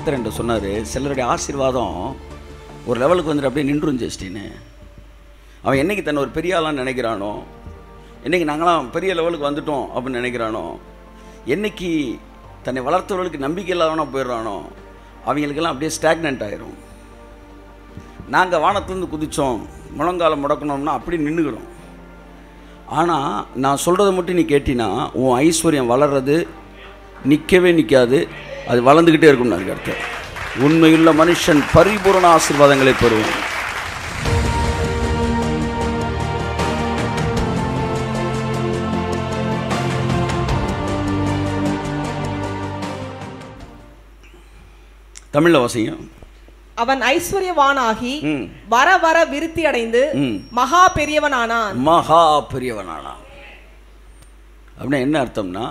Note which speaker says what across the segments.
Speaker 1: கர்த்தர் என்று சொன்னார், சிலருடைய ஆசீர்வாதம் ஒரு லெவலுக்கு வந்துட்டு அப்படியே நின்றும் ஜெஸ்டின்னு. அவன் என்றைக்கு தன்னை ஒரு பெரிய ஆளான்னு நினைக்கிறானோ, என்றைக்கு நாங்களாம் பெரிய லெவலுக்கு வந்துட்டோம் அப்படின்னு நினைக்கிறானோ, என்றைக்கு தன்னை வளர்த்தவர்களுக்கு நம்பிக்கை இல்லாதவனா போயிடுறானோ, அவங்களுக்கெல்லாம் அப்படியே ஸ்டாக்னன்ட் ஆயிரும். நாங்கள் வானத்துலேருந்து குதித்தோம், முழங்காலம் முடக்கணும்னா அப்படி நின்றுக்கிறோம். ஆனால் நான் சொல்கிறத மட்டும் நீ கேட்டினா உன் ஐஸ்வர்யம் வளர்றது நிற்கவே நிற்காது, அது வளர்ந்துக்கிட்டே இருக்கும்னு கர்த்தர். உண்மையுள்ள மனுஷன் பரிபூரண ஆசீர்வாதங்களை பெறுவான். தமிழ்ல வாசிங்க.
Speaker 2: அவன் ஐஸ்வர்யவானாகி வர வர விருத்தி அடைந்து மகா பெரியவனானான்.
Speaker 1: மகா பெரியவனானான் அப்படின்னா என்ன அர்த்தம்னா,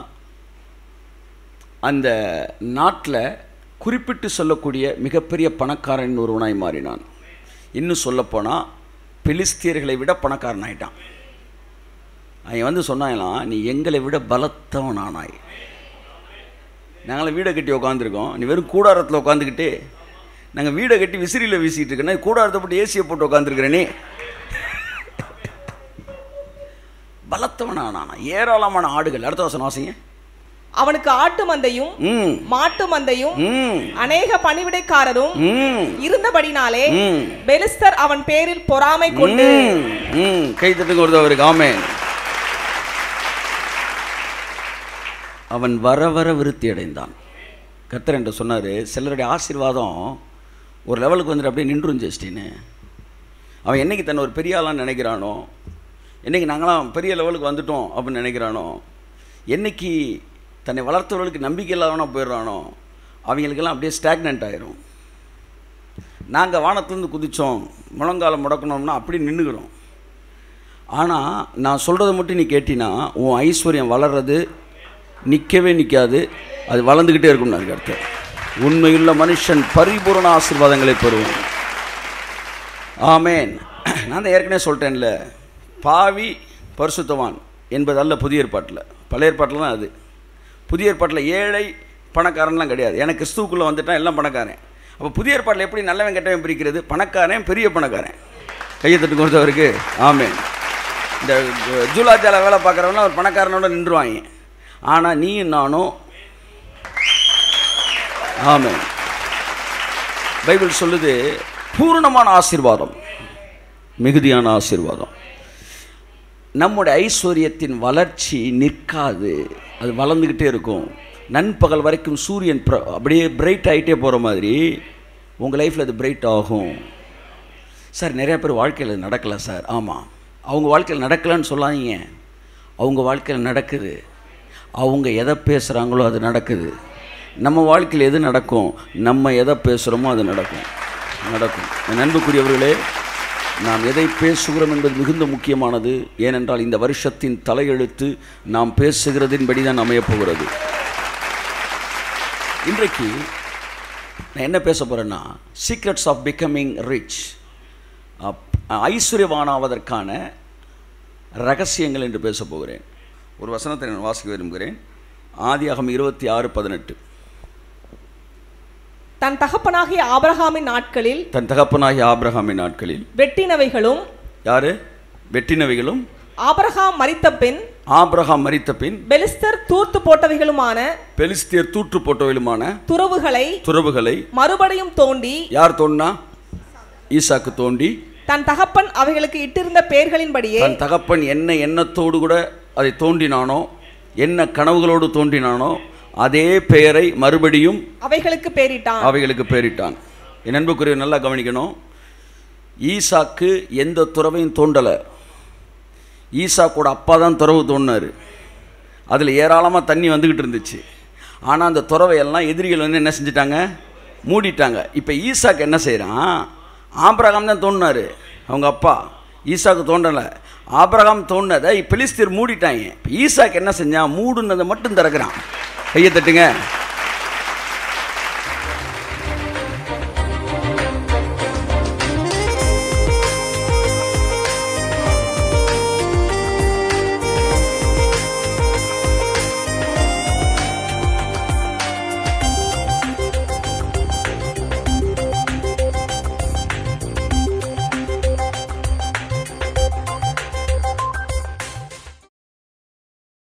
Speaker 1: அந்த நாட்டில் குறிப்பிட்டு சொல்லக்கூடிய மிகப்பெரிய பணக்காரன் ஒருவனாய் மாறினான். இன்னும் சொல்லப்போனால் பெலிஸ்தியர்களை விட பணக்காரன் ஆயிட்டான். அவன் வந்து சொன்னாங்களாம், நீ எங்களை விட பலத்தவனானாய். நாங்களாம் வீடை கட்டி உட்காந்துருக்கோம், நீ வெறும் கூடாரத்தில் உட்காந்துக்கிட்டு நாங்கள் வீடை கட்டி விசிறியில் வீசிகிட்டு இருக்கேன்னா கூடாரத்தை போட்டு ஏசியை போட்டு உட்காந்துருக்கிறேனே. பலத்தவனானா, ஏராளமான ஆடுகள். அடுத்த வசனம் வாசிங்க.
Speaker 2: அவனுக்கு ஆட்டு மந்தையும் மாட்டு மந்தையும் அநேக பணிவிடைக்காரரும் இருந்தபடினாலே பெலிஸ்தர் அவன் பேரில் பொறாமை கொண்டு.
Speaker 1: கை தட்டுங்க ஒரு அவருக்கு. ஆமென். அவன் வர வர விருத்தி அடைந்தான். கர்த்தர் என்று சொன்னார், சிலருடைய ஆசீர்வாதம் ஒரு லெவலுக்கு வந்துட்டு அப்படியே நின்றும் ஜெஸ்டின்னு. அவன் என்றைக்கு தன்னை ஒரு பெரிய ஆளான்னு நினைக்கிறானோ, என்றைக்கு நாங்களாம் பெரிய லெவலுக்கு வந்துட்டோம் அப்படின்னு நினைக்கிறானோ, என்றைக்கு தன்னை வளர்த்தவர்களுக்கு நம்பிக்கை இல்லாதவனா போயிடுறானோ, அவங்களுக்கெல்லாம் அப்படியே ஸ்டாக்னன்ட் ஆயிரும். நாங்கள் வானத்துலேருந்து குதித்தோம், முழங்காலம் முடக்கணும்னா அப்படி நின்றுக்கிறோம். ஆனால் நான் சொல்கிறத மட்டும் நீ கேட்டினா உன் ஐஸ்வர்யம் வளர்றது நிற்கவே நிற்காது, அது வளர்ந்துக்கிட்டே இருக்கும்னு கர்த்தர். உண்மையுள்ள மனுஷன் பரிபூரண ஆசீர்வாதங்களை பெறுவான். ஆமேன். நான் தான் ஏற்கனவே சொல்லிட்டேன்ல, பாவி பரிசுத்தவான் என்பதல்ல புதிய ஏற்பாட்டில். பழைய ஏற்பாட்டில் தான் அது. புதிய ஏற்பாட்டில் ஏழை பணக்காரன்லாம் கிடையாது. எனக்கு கிறிஸ்துவுக்குள்ளே வந்துட்டான் எல்லாம் பணக்காரன். அப்போ புதிய ஏற்பாட்டில் எப்படி நல்லவன் கெட்டவன் பிரிக்கிறது? பணக்காரன் பெரிய பணக்காரன். கையை தட்டு கொடுத்தவருக்கு ஆமேன். இந்த ஜூலாஜால வேலை பார்க்குறவங்களாம் ஒரு பணக்காரனோட நின்றுவாங்க. ஆனால் நீயும் நானும் ஆமென். பைபிள் சொல்லுது, பூர்ணமான ஆசீர்வாதம், மிகுதியான ஆசீர்வாதம். நம்முடைய ஐஸ்வர்யத்தின் வளர்ச்சி நிற்காது, அது வளர்ந்துக்கிட்டே இருக்கும். நண்பகல் வரைக்கும் சூரியன் அப்படியே பிரைட் ஆகிட்டே போகிற மாதிரி உங்கள் லைஃப்பில் அது பிரைட் ஆகும். சார் நிறையா பேர் வாழ்க்கையில் அது நடக்கலை சார். ஆமாம், அவங்க வாழ்க்கையில் நடக்கலைன்னு சொல்லாதீங்க, அவங்க வாழ்க்கையில் நடக்குது. அவங்க எதை பேசுகிறாங்களோ அது நடக்குது. நம்ம வாழ்க்கையில் எது நடக்கும்? நம்ம எதை பேசுகிறோமோ அது நடக்கும். என் அன்புக்குரியவர்களே, நாம் எதை பேசுகிறோம் என்பது மிகுந்த முக்கியமானது. ஏனென்றால் இந்த வருஷத்தின் தலையெழுத்து நாம் பேசுகிறதின்படி தான் அமையப்போகிறது. இன்றைக்கு நான் என்ன பேச போகிறேன்னா, சீக்ரெட்ஸ் ஆஃப் பிகமிங் ரிச், ஐஸ்வர்யவானாவதற்கான ரகசியங்கள் என்று பேச போகிறேன். ஒரு வசனத்தை நான் வாசிக்க விரும்புகிறேன். ஆதியாகமம் 26:18.
Speaker 2: தன் தகப்பனாகிய ஆபிரகாமின் நாட்களில் வெட்டினவைகளும். யாரு வெட்டினவைகளும்? ஆபிரகாம் மரித்த பின் பெலிஸ்தியர் தூர்த்து போட்டவைகளுமான துறவுகளை மறுபடியும் தோண்டி. யார் தோண்டினா? ஈசாக்கு தோண்டி தன் தகப்பன் அவைகளுக்கு இட்டிருந்த பெயர்களின்படியே. தன் தகப்பன் என்ன எண்ணத்தோடு கூட அதை தோண்டினானோ, என்ன கனவுகளோடு தோண்டினானோ, அதே பெயரை மறுபடியும் அவைகளுக்கு பெயரிட்டான். என் அன்புக்குரிய நல்லா கவனிக்கணும். ஈசாக்கு எந்த துறவையும் தோண்டலை. ஈசாக்கோட அப்பா தான் துறவு தோண்டினார். அதில் ஏராளமாக தண்ணி வந்துக்கிட்டு இருந்துச்சு. ஆனால் அந்த துறவையெல்லாம் எதிரிகள் வந்து என்ன செஞ்சிட்டாங்க? மூடிட்டாங்க. இப்போ ஈசாக்கு என்ன செய்கிறான்? ஆபிரகாம் தான் தோண்டினார், அவங்க அப்பா. ஈசாக்கு தோண்டலை, ஆபிரகாம் தோண்டினதை பெலிஸ்தியர் மூடிட்டாங்க. இப்போ ஈசாக்கு என்ன செஞ்சான்? மூடுனதை மட்டும் திறக்கிறான். கையை தட்டுங்க.